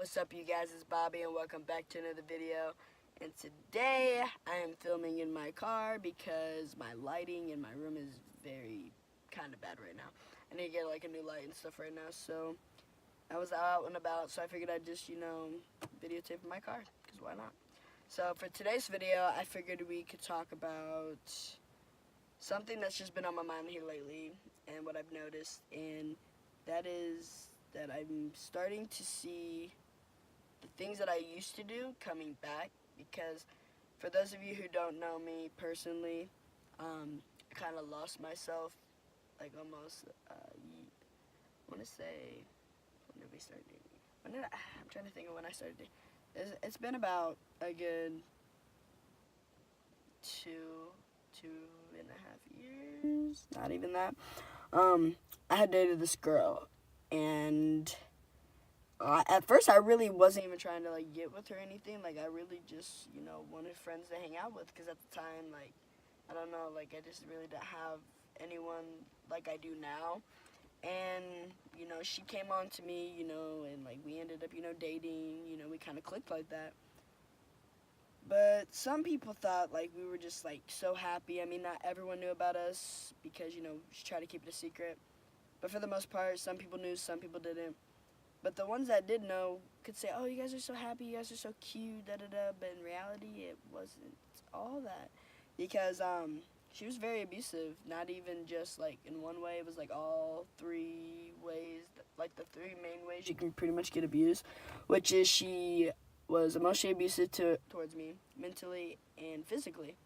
What's up, you guys? It's Bobby, and welcome back to another video. And today, I am filming in my car because my lighting in my room is very kind of bad right now. I need to get like a new light and stuff right now. So I was out and about, so I figured I'd just videotape in my car because why not? So for today's video, I figured we could talk about something that's just been on my mind here lately and what I've noticed, and that is that I'm starting to see the things that I used to do coming back. Because for those of you who don't know me personally, I kind of lost myself, like almost. I want to say, when did we start dating? I'm trying to think of when I started dating. It's been about a good two and a half years. Not even that. I had dated this girl, and at first I really wasn't even trying to like get with her or anything. Like I really just wanted friends to hang out with, because at the time, like, I don't know, like I just really didn't have anyone like I do now. And she came on to me, and like we ended up dating. We kind of clicked like that. But some people thought like we were just like so happy. I mean, not everyone knew about us because she tried to keep it a secret. But for the most part, some people knew, some people didn't. But the ones that did know could say, "Oh, you guys are so happy, you guys are so cute, da da da." But in reality, it wasn't all that, because she was very abusive. Not even just like in one way; it was like all three ways, like the three main ways you can pretty much get abused, which is she was emotionally abusive towards me, mentally and physically,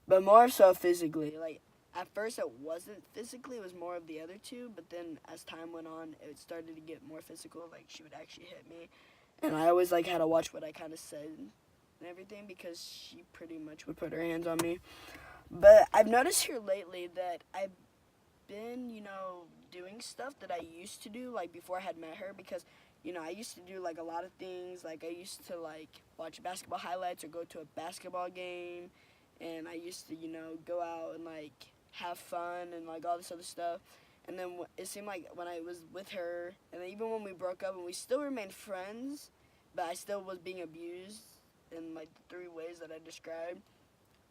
but more so physically. Like at first it wasn't physically, it was more of the other two, but then as time went on, it started to get more physical. Like she would actually hit me, and I always like had to watch what I kind of said and everything, because she pretty much would put her hands on me. But I've noticed here lately that I've been doing stuff that I used to do like before I had met her, because I used to do like a lot of things. Like I used to like watch basketball highlights or go to a basketball game, and I used to go out and like have fun and like all this other stuff. And then it seemed like when I was with her, and then even when we broke up and we still remained friends, but I still was being abused in like the three ways that I described,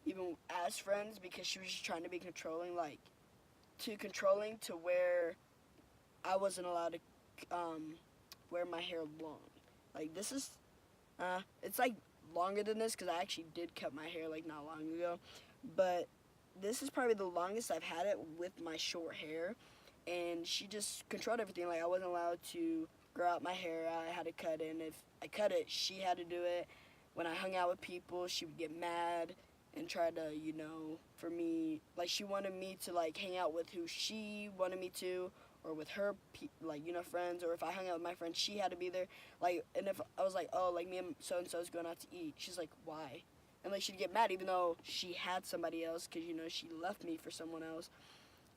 even as friends, because she was just trying to be controlling, like too controlling to where I wasn't allowed to wear my hair long. Like this is, it's like longer than this because I actually did cut my hair like not long ago, but this is probably the longest I've had it with my short hair, and she just controlled everything. Like I wasn't allowed to grow out my hair. I had to cut it, and if I cut it, she had to do it. When I hung out with people, she would get mad and try to, for me, like she wanted me to like hang out with who she wanted me to, or with her like friends, or if I hung out with my friends, she had to be there. Like, and if I was like, "Oh, like me and so and so's going out to eat," she's like, "Why?" And like she'd get mad even though she had somebody else, because she left me for someone else,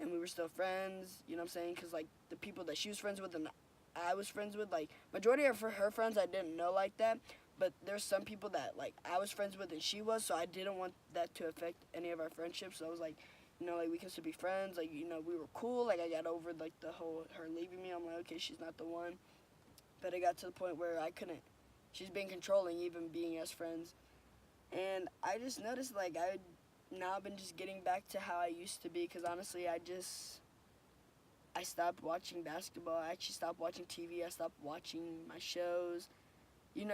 and we were still friends. You know what I'm saying? Because like the people that she was friends with and I was friends with, like majority of her friends I didn't know like that, but there's some people that like I was friends with and she was, so I didn't want that to affect any of our friendships. So I was like, like we can still be friends. Like we were cool. Like I got over like the whole her leaving me. I'm like, okay, she's not the one. But it got to the point where I couldn't. She's being controlling, even being as friends. And I just noticed like I now been just getting back to how I used to be, because honestly I stopped watching basketball. I actually stopped watching TV. I stopped watching my shows.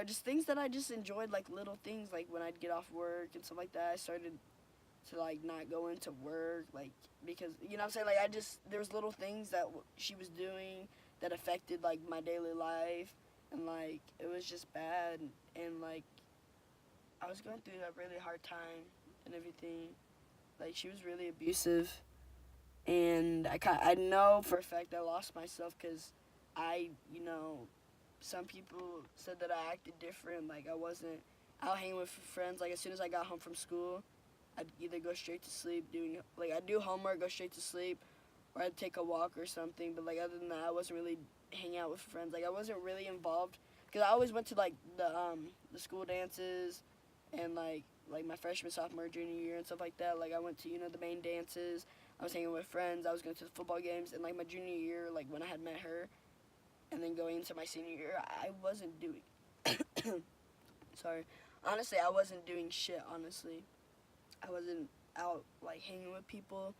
Just things that I just enjoyed, like little things, like when I'd get off work and stuff like that. I started to like not go into work, like because what I'm saying, like I just there's little things that she was doing that affected like my daily life, and like it was just bad, and like I was going through a really hard time and everything. Like she was really abusive, and I know for a fact I lost myself, because I some people said that I acted different. Like I wasn't out hanging with friends. Like as soon as I got home from school, I'd either go straight to sleep doing like I'd do homework, go straight to sleep, or I'd take a walk or something. But like other than that, I wasn't really hanging out with friends. Like I wasn't really involved, because I always went to like the school dances, and like my freshman, sophomore, junior year and stuff like that. Like I went to the main dances. I was hanging with friends. I was going to the football games, and like my junior year, like when I had met her, and then going into my senior year, I wasn't doing. Sorry. Honestly, I wasn't doing shit, honestly. I wasn't out, like, hanging with people.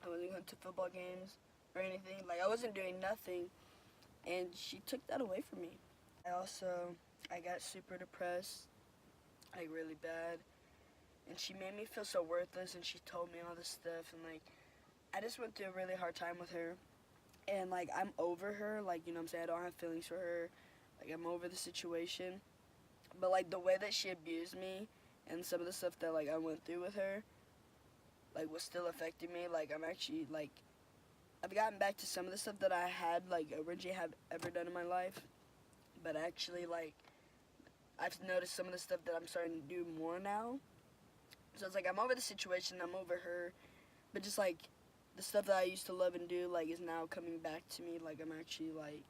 I wasn't going to football games or anything. Like, I wasn't doing nothing. And she took that away from me. I got super depressed, like, really bad. And she made me feel so worthless, and she told me all this stuff. And, like, I just went through a really hard time with her. And, like, I'm over her. Like, you know what I'm saying? I don't have feelings for her. Like, I'm over the situation. But, like, the way that she abused me and some of the stuff that, like, I went through with her, like, was still affecting me. Like, I'm actually, like, I've gotten back to some of the stuff that I had, like, originally have ever done in my life. But actually, like, I've noticed some of the stuff that I'm starting to do more now. So it's like I'm over the situation, I'm over her. But just, like, the stuff that I used to love and do, like, is now coming back to me. Like, I'm actually, like,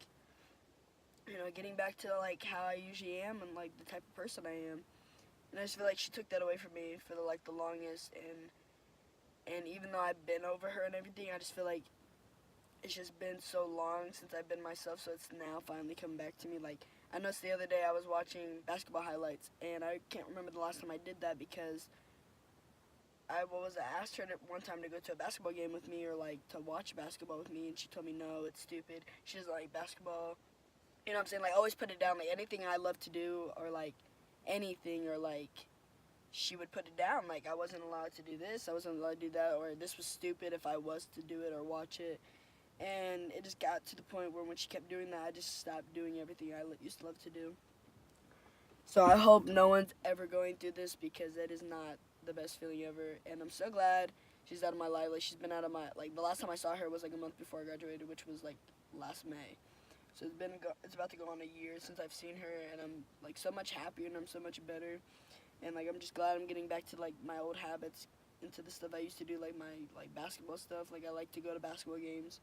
you know, getting back to, like, how I usually am and, like, the type of person I am. And I just feel like she took that away from me for, like, the longest. And even though I've been over her and everything, I just feel like it's just been so long since I've been myself, so it's now finally coming back to me. Like, I noticed the other day I was watching basketball highlights, and I can't remember the last time I did that because I asked her one time to go to a basketball game with me or, like, to watch basketball with me, and she told me, no, it's stupid. She doesn't like basketball. You know what I'm saying? Like, always put it down. Like, anything I love to do or, like, anything or, like, she would put it down. Like, I wasn't allowed to do this, I wasn't allowed to do that, or this was stupid if I was to do it or watch it. And it just got to the point where when she kept doing that, I just stopped doing everything I used to love to do. So I hope no one's ever going through this because that is not the best feeling ever. And I'm so glad she's out of my life. Like, she's been out of my, like, the last time I saw her was like a month before I graduated, which was like last May. So it's about to go on a year since I've seen her, and I'm like so much happier and I'm so much better. And like I'm just glad I'm getting back to like my old habits, into the stuff I used to do, like my like basketball stuff. Like, I like to go to basketball games,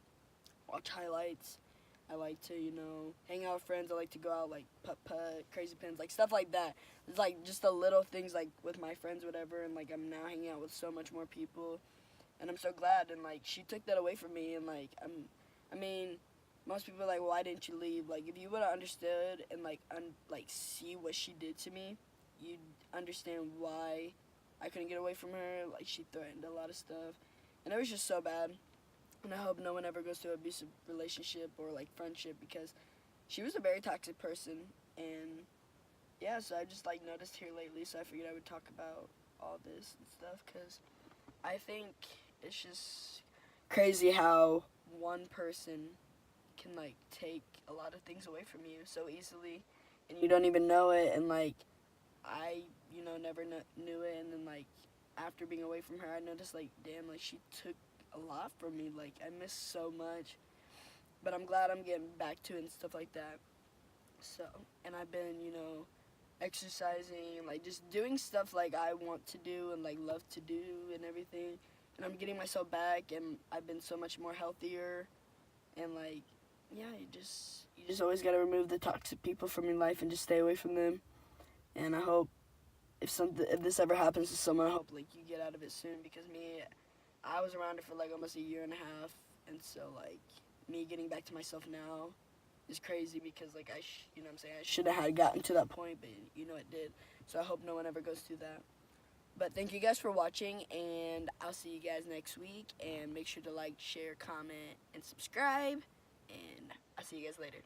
watch highlights. I like to, you know, hang out with friends. I like to go out, like, putt-putt, crazy pins, like, stuff like that. It's, like, just the little things, like, with my friends, whatever, and, like, I'm now hanging out with so much more people, and I'm so glad, and, like, she took that away from me, and, like, I mean, most people are like, why didn't you leave? Like, if you would have understood and, like, see what she did to me, you'd understand why I couldn't get away from her. Like, she threatened a lot of stuff, and it was just so bad. And I hope no one ever goes through an abusive relationship or, like, friendship, because she was a very toxic person. And, yeah, so I just, like, noticed here lately, so I figured I would talk about all this and stuff, because I think it's just crazy how one person can, like, take a lot of things away from you so easily, and you don't even know it. And, like, I, you know, never knew it, and then, like, after being away from her, I noticed, like, damn, like, she took a lot from me. Like, I miss so much, but I'm glad I'm getting back to it and stuff like that. So, and I've been, you know, exercising and, like, just doing stuff like I want to do and, like, love to do and everything, and I'm getting myself back, and I've been so much more healthier. And, like, yeah, you just always got to remove the toxic people from your life and just stay away from them. And I hope if this ever happens to someone, I hope, like, you get out of it soon, because I was around it for, like, almost a year and a half, and so, like, me getting back to myself now is crazy, because, like, you know what I'm saying, I should have had gotten to that point, but, you know, it did. So I hope no one ever goes through that. But thank you guys for watching, and I'll see you guys next week, and make sure to like, share, comment, and subscribe, and I'll see you guys later.